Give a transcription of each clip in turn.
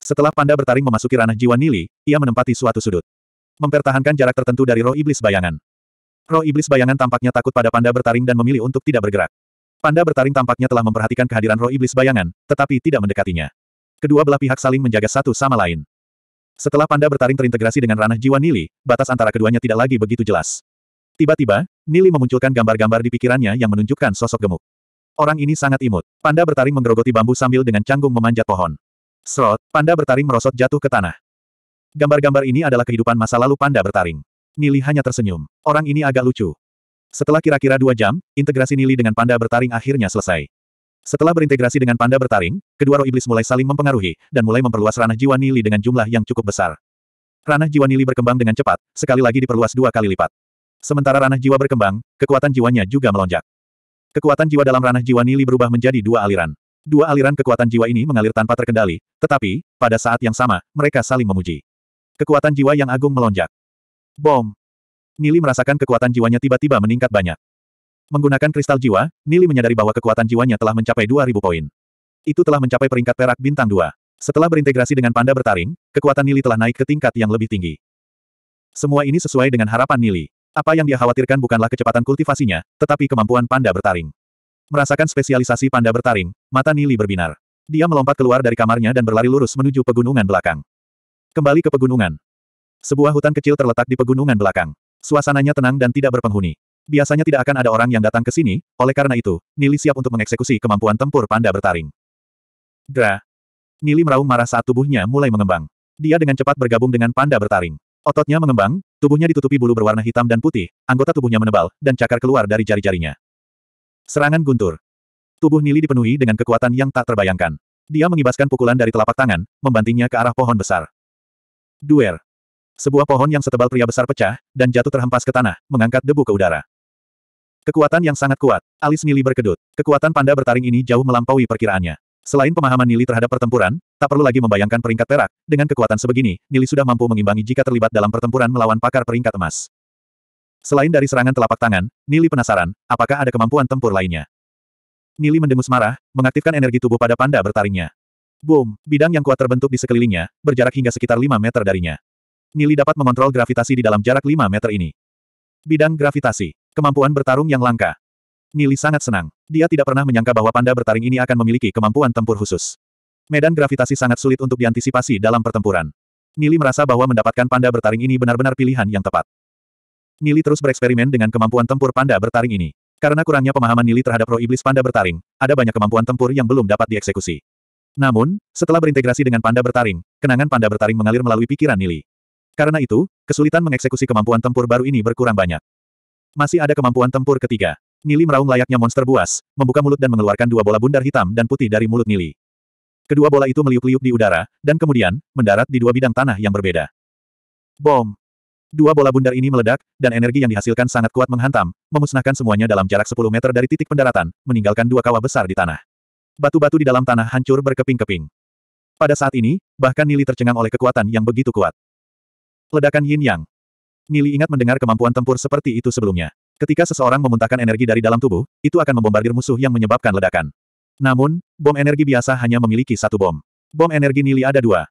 Setelah panda bertaring memasuki ranah jiwa Nili, ia menempati suatu sudut. Mempertahankan jarak tertentu dari roh iblis bayangan. Roh iblis bayangan tampaknya takut pada panda bertaring dan memilih untuk tidak bergerak. Panda bertaring tampaknya telah memperhatikan kehadiran roh iblis bayangan, tetapi tidak mendekatinya. Kedua belah pihak saling menjaga satu sama lain. Setelah panda bertaring terintegrasi dengan ranah jiwa Nili, batas antara keduanya tidak lagi begitu jelas. Tiba-tiba, Nili memunculkan gambar-gambar di pikirannya yang menunjukkan sosok gemuk. Orang ini sangat imut. Panda bertaring menggerogoti bambu sambil dengan canggung memanjat pohon. Srot, panda bertaring merosot jatuh ke tanah. Gambar-gambar ini adalah kehidupan masa lalu panda bertaring. Nili hanya tersenyum. Orang ini agak lucu. Setelah kira-kira 2 jam, integrasi Nili dengan panda bertaring akhirnya selesai. Setelah berintegrasi dengan panda bertaring, kedua roh iblis mulai saling mempengaruhi, dan mulai memperluas ranah jiwa Nili dengan jumlah yang cukup besar. Ranah jiwa Nili berkembang dengan cepat, sekali lagi diperluas 2 kali lipat. Sementara ranah jiwa berkembang, kekuatan jiwanya juga melonjak. Kekuatan jiwa dalam ranah jiwa Nili berubah menjadi 2 aliran. 2 aliran kekuatan jiwa ini mengalir tanpa terkendali, tetapi, pada saat yang sama, mereka saling memuji. Kekuatan jiwa yang agung melonjak. Bom! Nili merasakan kekuatan jiwanya tiba-tiba meningkat banyak. Menggunakan kristal jiwa, Nili menyadari bahwa kekuatan jiwanya telah mencapai 2000 poin. Itu telah mencapai peringkat perak bintang 2. Setelah berintegrasi dengan panda bertaring, kekuatan Nili telah naik ke tingkat yang lebih tinggi. Semua ini sesuai dengan harapan Nili. Apa yang dia khawatirkan bukanlah kecepatan kultivasinya, tetapi kemampuan panda bertaring. Merasakan spesialisasi panda bertaring, mata Nili berbinar. Dia melompat keluar dari kamarnya dan berlari lurus menuju pegunungan belakang. Kembali ke pegunungan. Sebuah hutan kecil terletak di pegunungan belakang. Suasananya tenang dan tidak berpenghuni. Biasanya tidak akan ada orang yang datang ke sini, oleh karena itu, Nili siap untuk mengeksekusi kemampuan tempur panda bertaring. Gra. Nili meraung marah saat tubuhnya mulai mengembang. Dia dengan cepat bergabung dengan panda bertaring. Ototnya mengembang, tubuhnya ditutupi bulu berwarna hitam dan putih, anggota tubuhnya menebal, dan cakar keluar dari jari-jarinya. Serangan guntur. Tubuh Nili dipenuhi dengan kekuatan yang tak terbayangkan. Dia mengibaskan pukulan dari telapak tangan, membantingnya ke arah pohon besar. Duer. Sebuah pohon yang setebal pria besar pecah, dan jatuh terhempas ke tanah, mengangkat debu ke udara. Kekuatan yang sangat kuat. Alis Nili berkedut. Kekuatan panda bertaring ini jauh melampaui perkiraannya. Selain pemahaman Nili terhadap pertempuran, tak perlu lagi membayangkan peringkat perak. Dengan kekuatan sebegini, Nili sudah mampu mengimbangi jika terlibat dalam pertempuran melawan pakar peringkat emas. Selain dari serangan telapak tangan, Nili penasaran, apakah ada kemampuan tempur lainnya. Nili mendengus marah, mengaktifkan energi tubuh pada panda bertaringnya. Boom! Bidang yang kuat terbentuk di sekelilingnya, berjarak hingga sekitar 5 meter darinya. Nili dapat mengontrol gravitasi di dalam jarak 5 meter ini. Bidang gravitasi. Kemampuan bertarung yang langka. Nili sangat senang. Dia tidak pernah menyangka bahwa panda bertaring ini akan memiliki kemampuan tempur khusus. Medan gravitasi sangat sulit untuk diantisipasi dalam pertempuran. Nili merasa bahwa mendapatkan panda bertaring ini benar-benar pilihan yang tepat. Nili terus bereksperimen dengan kemampuan tempur panda bertaring ini. Karena kurangnya pemahaman Nili terhadap roh iblis panda bertaring, ada banyak kemampuan tempur yang belum dapat dieksekusi. Namun, setelah berintegrasi dengan panda bertaring, kenangan panda bertaring mengalir melalui pikiran Nili. Karena itu, kesulitan mengeksekusi kemampuan tempur baru ini berkurang banyak. Masih ada kemampuan tempur ketiga. Nili meraung layaknya monster buas, membuka mulut dan mengeluarkan 2 bola bundar hitam dan putih dari mulut Nili. Kedua bola itu meliuk-liuk di udara, dan kemudian, mendarat di 2 bidang tanah yang berbeda. Bom! 2 bola bundar ini meledak, dan energi yang dihasilkan sangat kuat menghantam, memusnahkan semuanya dalam jarak 10 meter dari titik pendaratan, meninggalkan 2 kawah besar di tanah. Batu-batu di dalam tanah hancur berkeping-keping. Pada saat ini, bahkan Nili tercengang oleh kekuatan yang begitu kuat. Ledakan Yin Yang. Nili ingat mendengar kemampuan tempur seperti itu sebelumnya. Ketika seseorang memuntahkan energi dari dalam tubuh, itu akan membombardir musuh yang menyebabkan ledakan. Namun, bom energi biasa hanya memiliki 1 bom. Bom energi Nili ada 2.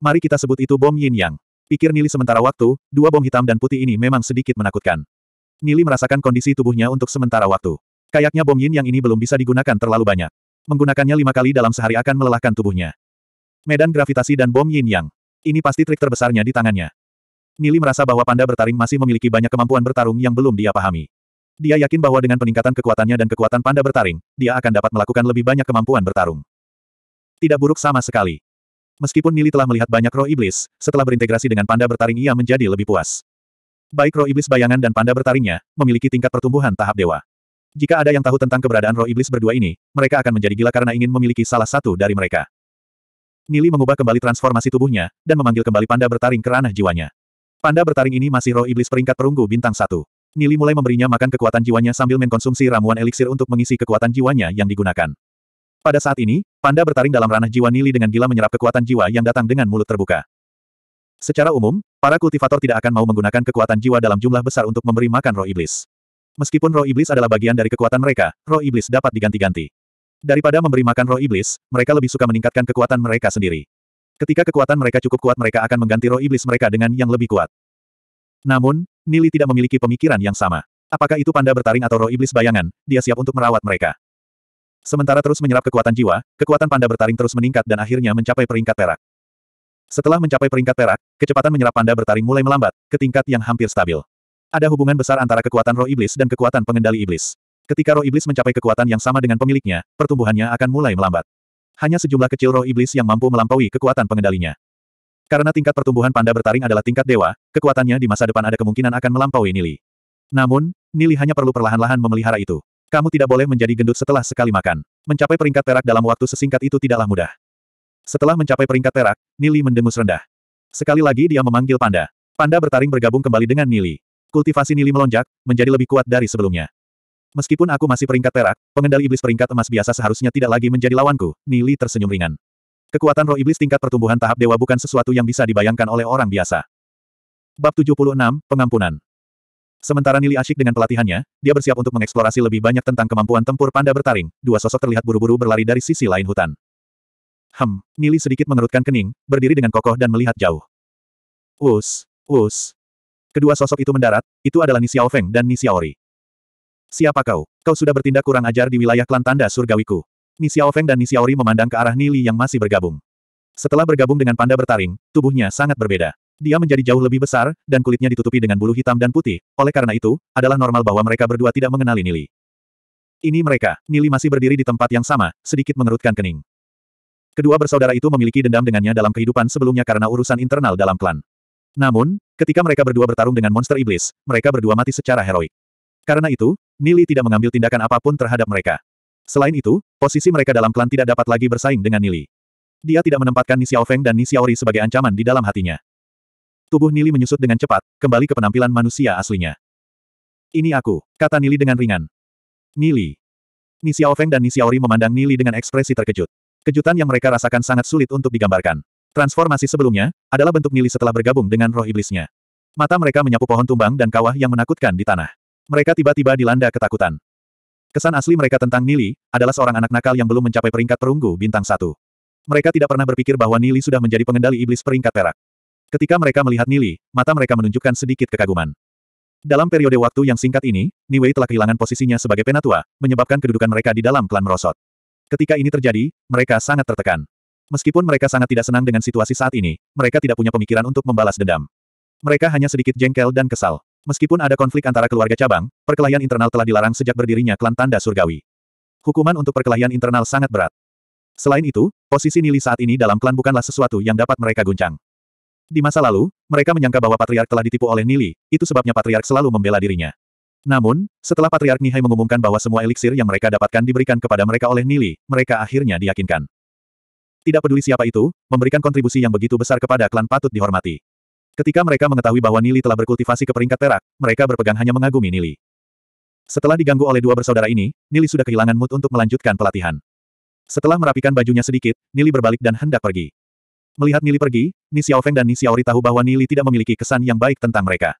Mari kita sebut itu bom Yin Yang. Pikir Nili sementara waktu, 2 bom hitam dan putih ini memang sedikit menakutkan. Nili merasakan kondisi tubuhnya untuk sementara waktu. Kayaknya bom Yin Yang ini belum bisa digunakan terlalu banyak. Menggunakannya 5 kali dalam sehari akan melelahkan tubuhnya. Medan gravitasi dan bom Yin Yang. Ini pasti trik terbesarnya di tangannya. Nili merasa bahwa panda bertaring masih memiliki banyak kemampuan bertarung yang belum dia pahami. Dia yakin bahwa dengan peningkatan kekuatannya dan kekuatan panda bertaring, dia akan dapat melakukan lebih banyak kemampuan bertarung. Tidak buruk sama sekali. Meskipun Nili telah melihat banyak roh iblis, setelah berintegrasi dengan panda bertaring ia menjadi lebih puas. Baik roh iblis bayangan dan panda bertaringnya, memiliki tingkat pertumbuhan tahap dewa. Jika ada yang tahu tentang keberadaan roh iblis berdua ini, mereka akan menjadi gila karena ingin memiliki salah satu dari mereka. Nili mengubah kembali transformasi tubuhnya, dan memanggil kembali panda bertaring ke ranah jiwanya. Panda bertaring ini masih roh iblis peringkat perunggu bintang 1. Nili mulai memberinya makan kekuatan jiwanya sambil mengkonsumsi ramuan eliksir untuk mengisi kekuatan jiwanya yang digunakan. Pada saat ini, panda bertaring dalam ranah jiwa Nili dengan gila menyerap kekuatan jiwa yang datang dengan mulut terbuka. Secara umum, para kultivator tidak akan mau menggunakan kekuatan jiwa dalam jumlah besar untuk memberi makan roh iblis. Meskipun roh iblis adalah bagian dari kekuatan mereka, roh iblis dapat diganti-ganti. Daripada memberi makan roh iblis, mereka lebih suka meningkatkan kekuatan mereka sendiri. Ketika kekuatan mereka cukup kuat, mereka akan mengganti roh iblis mereka dengan yang lebih kuat. Namun, Nili tidak memiliki pemikiran yang sama. Apakah itu panda bertaring atau roh iblis bayangan, dia siap untuk merawat mereka. Sementara terus menyerap kekuatan jiwa, kekuatan panda bertaring terus meningkat dan akhirnya mencapai peringkat perak. Setelah mencapai peringkat perak, kecepatan menyerap panda bertaring mulai melambat, ke tingkat yang hampir stabil. Ada hubungan besar antara kekuatan roh iblis dan kekuatan pengendali iblis. Ketika roh iblis mencapai kekuatan yang sama dengan pemiliknya, pertumbuhannya akan mulai melambat. Hanya sejumlah kecil roh iblis yang mampu melampaui kekuatan pengendalinya. Karena tingkat pertumbuhan panda bertaring adalah tingkat dewa, kekuatannya di masa depan ada kemungkinan akan melampaui Nili. Namun, Nili hanya perlu perlahan-lahan memelihara itu. Kamu tidak boleh menjadi gendut setelah sekali makan. Mencapai peringkat perak dalam waktu sesingkat itu tidaklah mudah. Setelah mencapai peringkat perak, Nili mendengus rendah. Sekali lagi dia memanggil panda. Panda bertaring bergabung kembali dengan Nili. Kultivasi Nili melonjak, menjadi lebih kuat dari sebelumnya. Meskipun aku masih peringkat perak, pengendali iblis peringkat emas biasa seharusnya tidak lagi menjadi lawanku, Nili tersenyum ringan. Kekuatan roh iblis tingkat pertumbuhan tahap dewa bukan sesuatu yang bisa dibayangkan oleh orang biasa. Bab 76, Pengampunan. Sementara Nili asyik dengan pelatihannya, dia bersiap untuk mengeksplorasi lebih banyak tentang kemampuan tempur panda bertaring. Dua sosok terlihat buru-buru berlari dari sisi lain hutan. Nili sedikit mengerutkan kening, berdiri dengan kokoh dan melihat jauh. Us. Kedua sosok itu mendarat, itu adalah Ni Xiaofeng dan Ni Xiaori. Siapa kau? Kau sudah bertindak kurang ajar di wilayah klan tanda surgawiku. Ni Xiaofeng dan Ni Xiaori memandang ke arah Nili yang masih bergabung. Setelah bergabung dengan panda bertaring, tubuhnya sangat berbeda. Dia menjadi jauh lebih besar, dan kulitnya ditutupi dengan bulu hitam dan putih. Oleh karena itu, adalah normal bahwa mereka berdua tidak mengenali Nili. Ini mereka. Nili masih berdiri di tempat yang sama, sedikit mengerutkan kening. Kedua bersaudara itu memiliki dendam dengannya dalam kehidupan sebelumnya karena urusan internal dalam klan. Namun, ketika mereka berdua bertarung dengan monster iblis, mereka berdua mati secara heroik. Karena itu, Nili tidak mengambil tindakan apapun terhadap mereka. Selain itu, posisi mereka dalam klan tidak dapat lagi bersaing dengan Nili. Dia tidak menempatkan Ni Xiaofeng dan Ni Xiaori sebagai ancaman di dalam hatinya. Tubuh Nili menyusut dengan cepat, kembali ke penampilan manusia aslinya. Ini aku, kata Nili dengan ringan. Nili. Ni Xiaofeng dan Ni Xiaori memandang Nili dengan ekspresi terkejut. Kejutan yang mereka rasakan sangat sulit untuk digambarkan. Transformasi sebelumnya, adalah bentuk Nili setelah bergabung dengan roh iblisnya. Mata mereka menyapu pohon tumbang dan kawah yang menakutkan di tanah. Mereka tiba-tiba dilanda ketakutan. Kesan asli mereka tentang Nili, adalah seorang anak nakal yang belum mencapai peringkat perunggu bintang 1. Mereka tidak pernah berpikir bahwa Nili sudah menjadi pengendali iblis peringkat perak. Ketika mereka melihat Nili, mata mereka menunjukkan sedikit kekaguman. Dalam periode waktu yang singkat ini, Ni Wei telah kehilangan posisinya sebagai penatua, menyebabkan kedudukan mereka di dalam klan merosot. Ketika ini terjadi, mereka sangat tertekan. Meskipun mereka sangat tidak senang dengan situasi saat ini, mereka tidak punya pemikiran untuk membalas dendam. Mereka hanya sedikit jengkel dan kesal. Meskipun ada konflik antara keluarga cabang, perkelahian internal telah dilarang sejak berdirinya klan tanda surgawi. Hukuman untuk perkelahian internal sangat berat. Selain itu, posisi Nili saat ini dalam klan bukanlah sesuatu yang dapat mereka guncang. Di masa lalu, mereka menyangka bahwa Patriark telah ditipu oleh Nili, itu sebabnya Patriark selalu membela dirinya. Namun, setelah Patriark Nihai mengumumkan bahwa semua eliksir yang mereka dapatkan diberikan kepada mereka oleh Nili, mereka akhirnya diyakinkan. Tidak peduli siapa itu, memberikan kontribusi yang begitu besar kepada klan patut dihormati. Ketika mereka mengetahui bahwa Nili telah berkultivasi ke peringkat perak, mereka berpegang hanya mengagumi Nili. Setelah diganggu oleh dua bersaudara ini, Nili sudah kehilangan mood untuk melanjutkan pelatihan. Setelah merapikan bajunya sedikit, Nili berbalik dan hendak pergi. Melihat Nili pergi, Ni Xiaofeng dan Ni Xiaori tahu bahwa Nili tidak memiliki kesan yang baik tentang mereka.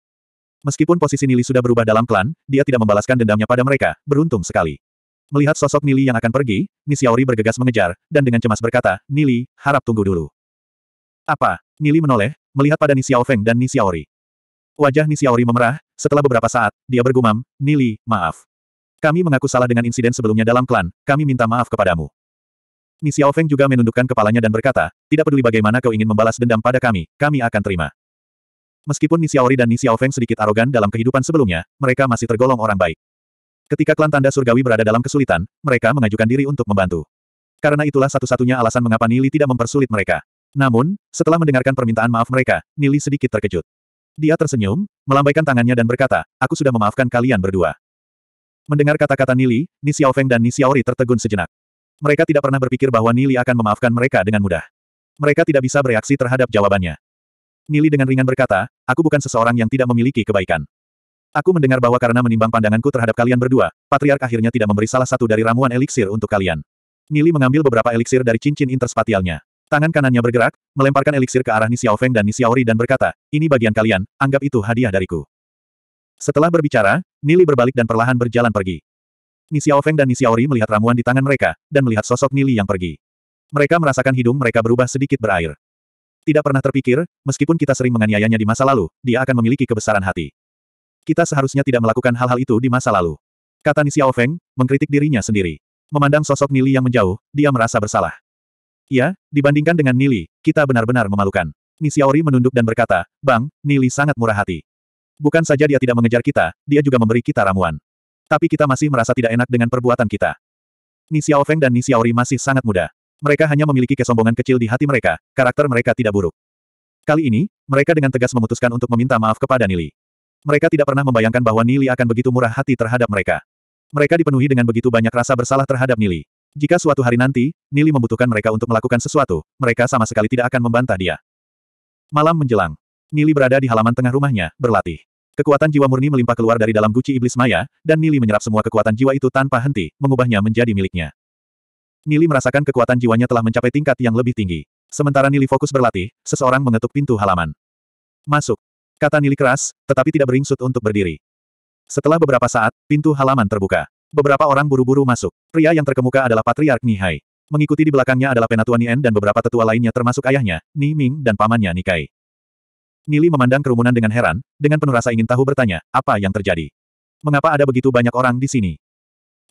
Meskipun posisi Nili sudah berubah dalam klan, dia tidak membalaskan dendamnya pada mereka, beruntung sekali. Melihat sosok Nili yang akan pergi, Ni Xiaori bergegas mengejar, dan dengan cemas berkata, Nili, harap tunggu dulu. Apa? Nili menoleh, melihat pada Ni Xiaofeng dan Ni Xiaori. Wajah Ni Xiaori memerah, setelah beberapa saat, dia bergumam, Nili, maaf. Kami mengaku salah dengan insiden sebelumnya dalam klan, kami minta maaf kepadamu. Ni Xiaofeng juga menundukkan kepalanya dan berkata, tidak peduli bagaimana kau ingin membalas dendam pada kami akan terima. Meskipun Ni Xiaori dan Ni Xiaofeng sedikit arogan dalam kehidupan sebelumnya, mereka masih tergolong orang baik. Ketika klan tanda surgawi berada dalam kesulitan, mereka mengajukan diri untuk membantu. Karena itulah satu-satunya alasan mengapa Nili tidak mempersulit mereka. Namun, setelah mendengarkan permintaan maaf mereka, Nili sedikit terkejut. Dia tersenyum, melambaikan tangannya dan berkata, aku sudah memaafkan kalian berdua. Mendengar kata-kata Nili, Ni Xiaofeng dan Ni Xiaori tertegun sejenak. Mereka tidak pernah berpikir bahwa Nili akan memaafkan mereka dengan mudah. Mereka tidak bisa bereaksi terhadap jawabannya. Nili dengan ringan berkata, aku bukan seseorang yang tidak memiliki kebaikan. Aku mendengar bahwa karena menimbang pandanganku terhadap kalian berdua, Patriark akhirnya tidak memberi salah satu dari ramuan eliksir untuk kalian. Nili mengambil beberapa eliksir dari cincin interspatialnya. Tangan kanannya bergerak, melemparkan eliksir ke arah Ni Xiaofeng dan Ni Xiaori dan berkata, ini bagian kalian, anggap itu hadiah dariku. Setelah berbicara, Nili berbalik dan perlahan berjalan pergi. Ni Xiaofeng dan Ni Xiaori melihat ramuan di tangan mereka, dan melihat sosok Nili yang pergi. Mereka merasakan hidung mereka berubah sedikit berair. Tidak pernah terpikir, meskipun kita sering menganiayanya di masa lalu, dia akan memiliki kebesaran hati. Kita seharusnya tidak melakukan hal-hal itu di masa lalu. Kata Ni Xiaofeng, mengkritik dirinya sendiri. Memandang sosok Nili yang menjauh, dia merasa bersalah. Ya, dibandingkan dengan Nili, kita benar-benar memalukan. Ni Xiaori menunduk dan berkata, Bang, Nili sangat murah hati. Bukan saja dia tidak mengejar kita, dia juga memberi kita ramuan. Tapi kita masih merasa tidak enak dengan perbuatan kita. Ni Xiaofeng dan Ni Xiaori masih sangat muda. Mereka hanya memiliki kesombongan kecil di hati mereka, karakter mereka tidak buruk. Kali ini, mereka dengan tegas memutuskan untuk meminta maaf kepada Nili. Mereka tidak pernah membayangkan bahwa Nili akan begitu murah hati terhadap mereka. Mereka dipenuhi dengan begitu banyak rasa bersalah terhadap Nili. Jika suatu hari nanti, Nili membutuhkan mereka untuk melakukan sesuatu, mereka sama sekali tidak akan membantah dia. Malam menjelang. Nili berada di halaman tengah rumahnya, berlatih. Kekuatan jiwa murni melimpah keluar dari dalam guci iblis maya, dan Nili menyerap semua kekuatan jiwa itu tanpa henti, mengubahnya menjadi miliknya. Nili merasakan kekuatan jiwanya telah mencapai tingkat yang lebih tinggi. Sementara Nili fokus berlatih, seseorang mengetuk pintu halaman. Masuk. Kata Nili keras, tetapi tidak beringsut untuk berdiri. Setelah beberapa saat, pintu halaman terbuka. Beberapa orang buru-buru masuk. Pria yang terkemuka adalah Patriark Nihai. Mengikuti di belakangnya adalah Penatua Nien dan beberapa tetua lainnya termasuk ayahnya, Ni Ming dan pamannya Nikai. Nili memandang kerumunan dengan heran, dengan penuh rasa ingin tahu bertanya, apa yang terjadi? Mengapa ada begitu banyak orang di sini?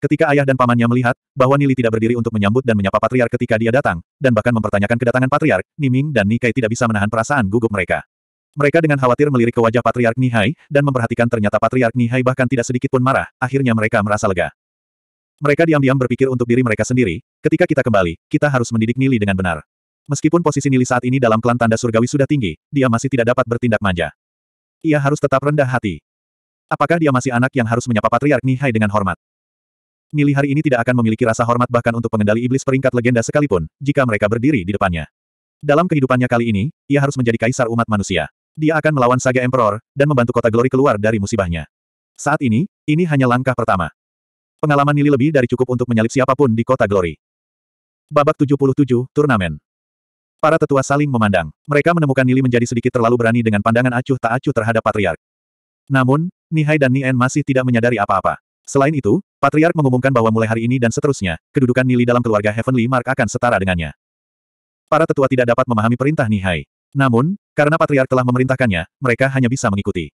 Ketika ayah dan pamannya melihat, bahwa Nili tidak berdiri untuk menyambut dan menyapa Patriark ketika dia datang, dan bahkan mempertanyakan kedatangan Patriark, Ni Ming dan Nikai tidak bisa menahan perasaan gugup mereka. Mereka dengan khawatir melirik ke wajah Patriark Nihai, dan memperhatikan ternyata Patriark Nihai bahkan tidak sedikit pun marah, akhirnya mereka merasa lega. Mereka diam-diam berpikir untuk diri mereka sendiri, ketika kita kembali, kita harus mendidik Nili dengan benar. Meskipun posisi Nili saat ini dalam klan tanda surgawi sudah tinggi, dia masih tidak dapat bertindak manja. Ia harus tetap rendah hati. Apakah dia masih anak yang harus menyapa Patriark Nihai dengan hormat? Nili hari ini tidak akan memiliki rasa hormat bahkan untuk pengendali iblis peringkat legenda sekalipun, jika mereka berdiri di depannya. Dalam kehidupannya kali ini, ia harus menjadi kaisar umat manusia. Dia akan melawan Saga Emperor, dan membantu kota Glory keluar dari musibahnya. Saat ini hanya langkah pertama. Pengalaman Nili lebih dari cukup untuk menyalip siapapun di kota Glory. Babak 77, Turnamen. Para tetua saling memandang. Mereka menemukan Nili menjadi sedikit terlalu berani dengan pandangan acuh tak acuh terhadap Patriark. Namun, Nihai dan Nien masih tidak menyadari apa-apa. Selain itu, Patriark mengumumkan bahwa mulai hari ini dan seterusnya, kedudukan Nili dalam keluarga Heavenly Mark akan setara dengannya. Para tetua tidak dapat memahami perintah Nihai. Namun, karena Patriark telah memerintahkannya, mereka hanya bisa mengikuti.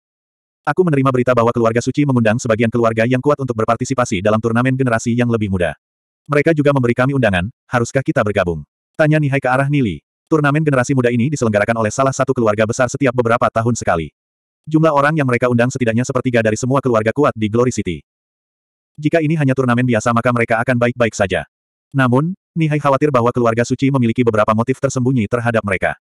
Aku menerima berita bahwa keluarga suci mengundang sebagian keluarga yang kuat untuk berpartisipasi dalam turnamen generasi yang lebih muda. Mereka juga memberi kami undangan, haruskah kita bergabung? Tanya Nihai ke arah Nili. Turnamen generasi muda ini diselenggarakan oleh salah satu keluarga besar setiap beberapa tahun sekali. Jumlah orang yang mereka undang setidaknya sepertiga dari semua keluarga kuat di Glory City. Jika ini hanya turnamen biasa maka mereka akan baik-baik saja. Namun, Nihai khawatir bahwa keluarga suci memiliki beberapa motif tersembunyi terhadap mereka.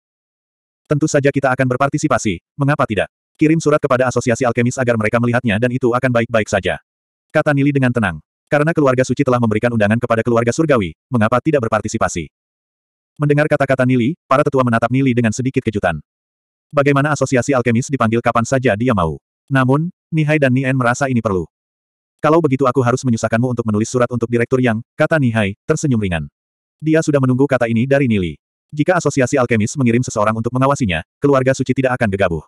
Tentu saja kita akan berpartisipasi, mengapa tidak? Kirim surat kepada Asosiasi Alkemis agar mereka melihatnya dan itu akan baik-baik saja. Kata Nili dengan tenang. Karena keluarga suci telah memberikan undangan kepada keluarga surgawi, mengapa tidak berpartisipasi? Mendengar kata-kata Nili, para tetua menatap Nili dengan sedikit kejutan. Bagaimana Asosiasi Alkemis dipanggil kapan saja dia mau. Namun, Nihai dan Nien merasa ini perlu. Kalau begitu aku harus menyusahkanmu untuk menulis surat untuk Direktur Yang, kata Nihai, tersenyum ringan. Dia sudah menunggu kata ini dari Nili. Jika Asosiasi Alkemis mengirim seseorang untuk mengawasinya, keluarga suci tidak akan gegabah.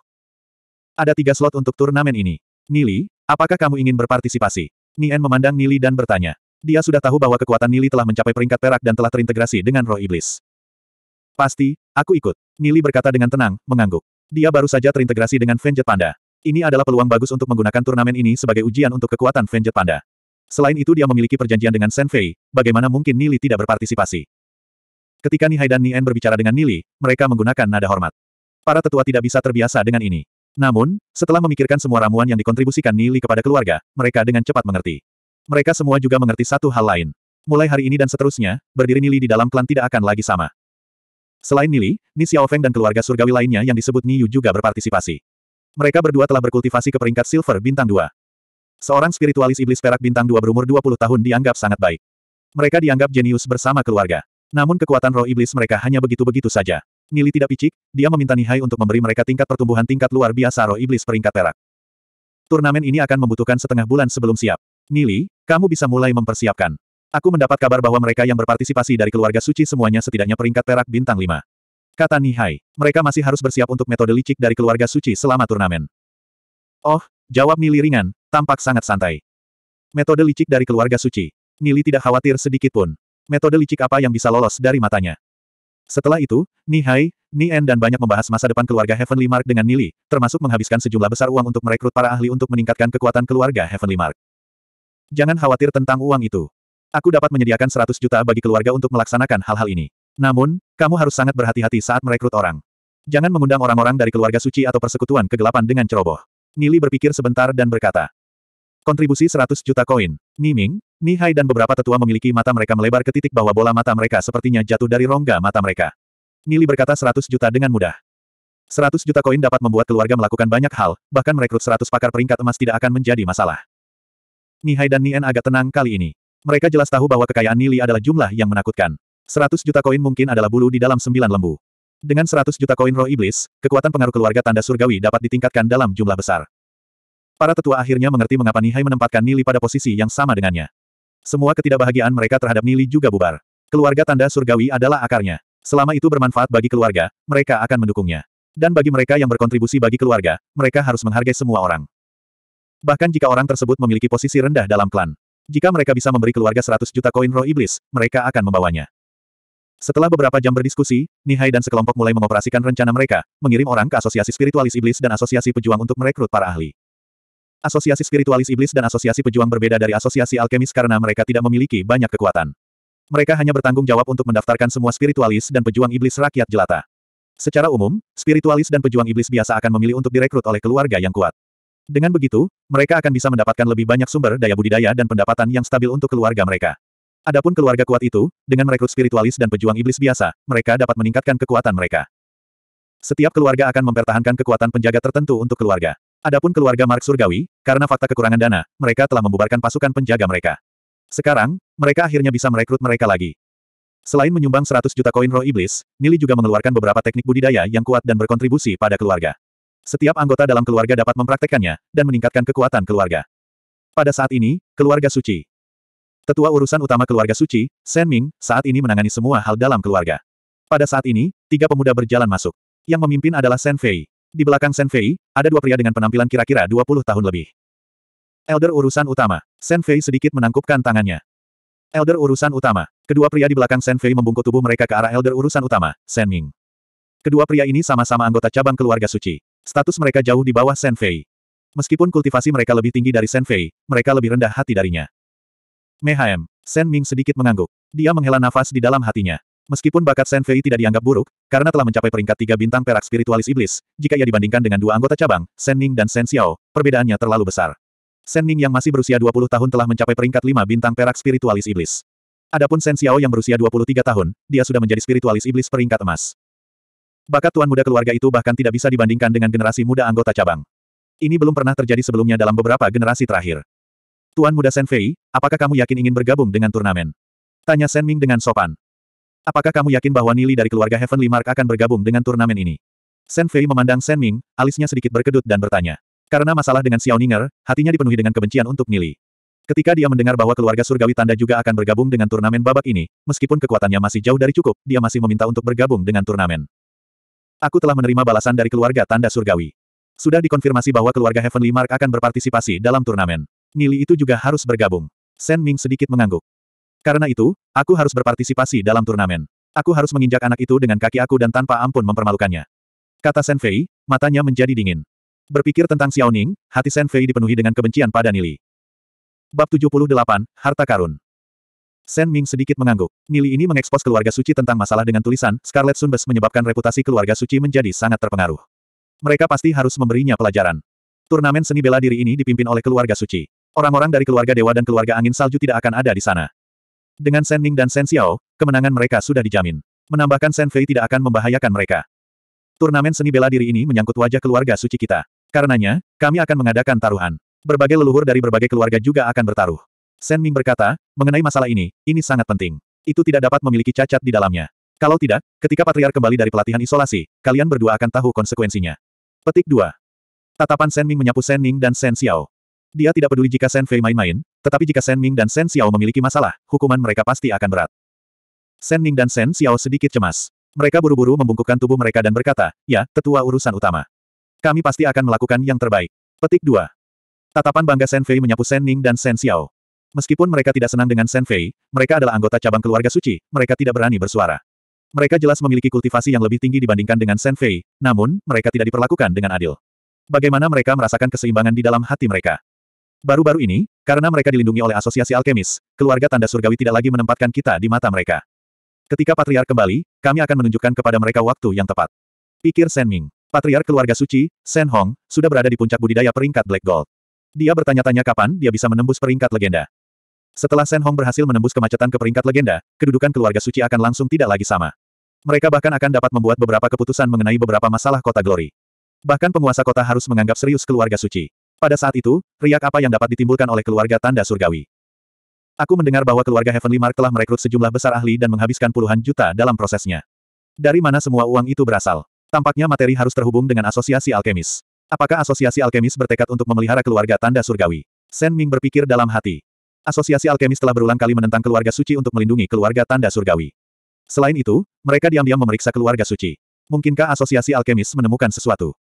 Ada 3 slot untuk turnamen ini. Nili, apakah kamu ingin berpartisipasi? Nien memandang Nili dan bertanya. Dia sudah tahu bahwa kekuatan Nili telah mencapai peringkat perak dan telah terintegrasi dengan roh iblis. Pasti, aku ikut. Nili berkata dengan tenang, mengangguk. Dia baru saja terintegrasi dengan Venget Panda. Ini adalah peluang bagus untuk menggunakan turnamen ini sebagai ujian untuk kekuatan Venget Panda. Selain itu dia memiliki perjanjian dengan Shen Fei, bagaimana mungkin Nili tidak berpartisipasi? Ketika Nihai dan Nien berbicara dengan Nili, mereka menggunakan nada hormat. Para tetua tidak bisa terbiasa dengan ini. Namun, setelah memikirkan semua ramuan yang dikontribusikan Nili kepada keluarga, mereka dengan cepat mengerti. Mereka semua juga mengerti satu hal lain. Mulai hari ini dan seterusnya, berdiri Nili di dalam klan tidak akan lagi sama. Selain Nili, Ni Xiaofeng dan keluarga surgawi lainnya yang disebut Niyu juga berpartisipasi. Mereka berdua telah berkultivasi ke peringkat Silver Bintang 2. Seorang spiritualis iblis perak Bintang 2 berumur 20 tahun dianggap sangat baik. Mereka dianggap jenius bersama keluarga. Namun kekuatan roh iblis mereka hanya begitu-begitu saja. Nili tidak picik, dia meminta Nihai untuk memberi mereka tingkat pertumbuhan tingkat luar biasa roh iblis peringkat perak. Turnamen ini akan membutuhkan setengah bulan sebelum siap. Nili, kamu bisa mulai mempersiapkan. Aku mendapat kabar bahwa mereka yang berpartisipasi dari keluarga suci semuanya setidaknya peringkat perak bintang 5. Kata Nihai, mereka masih harus bersiap untuk metode licik dari keluarga suci selama turnamen. Oh, jawab Nili ringan, tampak sangat santai. Metode licik dari keluarga suci. Nili tidak khawatir sedikit pun. Metode licik apa yang bisa lolos dari matanya? Setelah itu, Nihai, Nien dan banyak membahas masa depan keluarga Heavenly Mark dengan Nili, termasuk menghabiskan sejumlah besar uang untuk merekrut para ahli untuk meningkatkan kekuatan keluarga Heavenly Mark. Jangan khawatir tentang uang itu. Aku dapat menyediakan 100 juta bagi keluarga untuk melaksanakan hal-hal ini. Namun, kamu harus sangat berhati-hati saat merekrut orang. Jangan mengundang orang-orang dari keluarga suci atau persekutuan kegelapan dengan ceroboh. Nili berpikir sebentar dan berkata. Kontribusi 100 juta koin. Niming, Nihai dan beberapa tetua memiliki mata mereka melebar ke titik bahwa bola mata mereka sepertinya jatuh dari rongga mata mereka. Nili berkata 100 juta dengan mudah. 100 juta koin dapat membuat keluarga melakukan banyak hal, bahkan merekrut 100 pakar peringkat emas tidak akan menjadi masalah. Nihai dan Nien agak tenang kali ini. Mereka jelas tahu bahwa kekayaan Nili adalah jumlah yang menakutkan. 100 juta koin mungkin adalah bulu di dalam 9 lembu. Dengan 100 juta koin roh iblis, kekuatan pengaruh keluarga tanda surgawi dapat ditingkatkan dalam jumlah besar. Para tetua akhirnya mengerti mengapa Nihai menempatkan Nili pada posisi yang sama dengannya. Semua ketidakbahagiaan mereka terhadap Nili juga bubar. Keluarga tanda surgawi adalah akarnya. Selama itu bermanfaat bagi keluarga, mereka akan mendukungnya. Dan bagi mereka yang berkontribusi bagi keluarga, mereka harus menghargai semua orang. Bahkan jika orang tersebut memiliki posisi rendah dalam klan. Jika mereka bisa memberi keluarga 100 juta koin roh iblis, mereka akan membawanya. Setelah beberapa jam berdiskusi, Nihai dan sekelompok mulai mengoperasikan rencana mereka, mengirim orang ke Asosiasi Spiritualis Iblis dan Asosiasi Pejuang untuk merekrut para ahli. Asosiasi Spiritualis Iblis dan Asosiasi Pejuang berbeda dari Asosiasi Alkemis karena mereka tidak memiliki banyak kekuatan. Mereka hanya bertanggung jawab untuk mendaftarkan semua spiritualis dan pejuang iblis rakyat jelata. Secara umum, spiritualis dan pejuang iblis biasa akan memilih untuk direkrut oleh keluarga yang kuat. Dengan begitu, mereka akan bisa mendapatkan lebih banyak sumber daya budidaya dan pendapatan yang stabil untuk keluarga mereka. Adapun keluarga kuat itu, dengan merekrut spiritualis dan pejuang iblis biasa, mereka dapat meningkatkan kekuatan mereka. Setiap keluarga akan mempertahankan kekuatan penjaga tertentu untuk keluarga. Adapun keluarga Mark Surgawi, karena fakta kekurangan dana, mereka telah membubarkan pasukan penjaga mereka. Sekarang, mereka akhirnya bisa merekrut mereka lagi. Selain menyumbang 100 juta koin roh iblis, Nili juga mengeluarkan beberapa teknik budidaya yang kuat dan berkontribusi pada keluarga. Setiap anggota dalam keluarga dapat mempraktekkannya, dan meningkatkan kekuatan keluarga. Pada saat ini, keluarga suci. Tetua urusan utama keluarga suci, Shen Ming, saat ini menangani semua hal dalam keluarga. Pada saat ini, 3 pemuda berjalan masuk. Yang memimpin adalah Shen Fei. Di belakang Shen Fei, ada 2 pria dengan penampilan kira-kira 20 tahun lebih. Elder urusan utama. Shen Fei sedikit menangkupkan tangannya. Elder urusan utama. Kedua pria di belakang Shen Fei membungkuk tubuh mereka ke arah Elder urusan utama, Shen Ming. Kedua pria ini sama-sama anggota cabang keluarga suci. Status mereka jauh di bawah Shen Fei. Meskipun kultivasi mereka lebih tinggi dari Shen Fei, mereka lebih rendah hati darinya. Mehem. Shen Ming sedikit mengangguk. Dia menghela nafas di dalam hatinya. Meskipun bakat Shen Fei tidak dianggap buruk, karena telah mencapai peringkat 3 bintang perak spiritualis iblis, jika ia dibandingkan dengan 2 anggota cabang, Shen Ning dan Shen Xiao, perbedaannya terlalu besar. Shen Ning yang masih berusia 20 tahun telah mencapai peringkat 5 bintang perak spiritualis iblis. Adapun Shen Xiao yang berusia 23 tahun, dia sudah menjadi spiritualis iblis peringkat emas. Bakat tuan muda keluarga itu bahkan tidak bisa dibandingkan dengan generasi muda anggota cabang. Ini belum pernah terjadi sebelumnya dalam beberapa generasi terakhir. Tuan muda Shen Fei, apakah kamu yakin ingin bergabung dengan turnamen? Tanya Shen Ming dengan sopan. Apakah kamu yakin bahwa Nili dari keluarga Heavenly Mark akan bergabung dengan turnamen ini? Shen Fei memandang Shen Ming, alisnya sedikit berkedut dan bertanya. Karena masalah dengan Xiao Ninger, hatinya dipenuhi dengan kebencian untuk Nili. Ketika dia mendengar bahwa keluarga surgawi tanda juga akan bergabung dengan turnamen babak ini, meskipun kekuatannya masih jauh dari cukup, dia masih meminta untuk bergabung dengan turnamen. Aku telah menerima balasan dari keluarga tanda surgawi. Sudah dikonfirmasi bahwa keluarga Heavenly Mark akan berpartisipasi dalam turnamen. Nili itu juga harus bergabung. Shen Ming sedikit mengangguk. Karena itu, aku harus berpartisipasi dalam turnamen. Aku harus menginjak anak itu dengan kaki aku dan tanpa ampun mempermalukannya. Kata Shen Fei, matanya menjadi dingin. Berpikir tentang Xiao Ning, hati Shen Fei dipenuhi dengan kebencian pada Nili. Bab 78, Harta Karun. Shen Ming sedikit mengangguk. Nili ini mengekspos keluarga suci tentang masalah dengan tulisan, Scarlet Sunburst menyebabkan reputasi keluarga suci menjadi sangat terpengaruh. Mereka pasti harus memberinya pelajaran. Turnamen seni bela diri ini dipimpin oleh keluarga suci. Orang-orang dari keluarga dewa dan keluarga angin salju tidak akan ada di sana. Dengan Shen Ning dan Shen Xiao, kemenangan mereka sudah dijamin. Menambahkan Shen Fei tidak akan membahayakan mereka. Turnamen seni bela diri ini menyangkut wajah keluarga suci kita. Karenanya, kami akan mengadakan taruhan. Berbagai leluhur dari berbagai keluarga juga akan bertaruh. Shen Ming berkata, mengenai masalah ini sangat penting. Itu tidak dapat memiliki cacat di dalamnya. Kalau tidak, ketika Patriar kembali dari pelatihan isolasi, kalian berdua akan tahu konsekuensinya. Petik 2. Tatapan Shen Ming menyapu Shen Ning dan Shen Xiao. Dia tidak peduli jika Shen Fei main-main, tetapi jika Shen Ming dan Shen Xiao memiliki masalah, hukuman mereka pasti akan berat. Shen Ning dan Shen Xiao sedikit cemas. Mereka buru-buru membungkukkan tubuh mereka dan berkata, ya, tetua urusan utama. Kami pasti akan melakukan yang terbaik. Petik 2. Tatapan bangga Shen Fei menyapu Shen Ning dan Shen Xiao. Meskipun mereka tidak senang dengan Shen Fei, mereka adalah anggota cabang keluarga suci, mereka tidak berani bersuara. Mereka jelas memiliki kultivasi yang lebih tinggi dibandingkan dengan Shen Fei, namun, mereka tidak diperlakukan dengan adil. Bagaimana mereka merasakan keseimbangan di dalam hati mereka? Baru-baru ini, karena mereka dilindungi oleh asosiasi alkemis, keluarga tanda surgawi tidak lagi menempatkan kita di mata mereka. Ketika Patriark kembali, kami akan menunjukkan kepada mereka waktu yang tepat. Pikir Shen Ming. Patriark keluarga suci, Shen Hong, sudah berada di puncak budidaya peringkat Black Gold. Dia bertanya-tanya kapan dia bisa menembus peringkat legenda. Setelah Shen Hong berhasil menembus kemacetan ke peringkat legenda, kedudukan keluarga suci akan langsung tidak lagi sama. Mereka bahkan akan dapat membuat beberapa keputusan mengenai beberapa masalah kota Glory. Bahkan penguasa kota harus menganggap serius keluarga suci. Pada saat itu, riak apa yang dapat ditimbulkan oleh keluarga tanda surgawi? Aku mendengar bahwa keluarga Heavenly Mark telah merekrut sejumlah besar ahli dan menghabiskan puluhan juta dalam prosesnya. Dari mana semua uang itu berasal? Tampaknya materi harus terhubung dengan asosiasi alkemis. Apakah asosiasi alkemis bertekad untuk memelihara keluarga tanda surgawi? Shen Ming berpikir dalam hati. Asosiasi alkemis telah berulang kali menentang keluarga suci untuk melindungi keluarga tanda surgawi. Selain itu, mereka diam-diam memeriksa keluarga suci. Mungkinkah asosiasi alkemis menemukan sesuatu?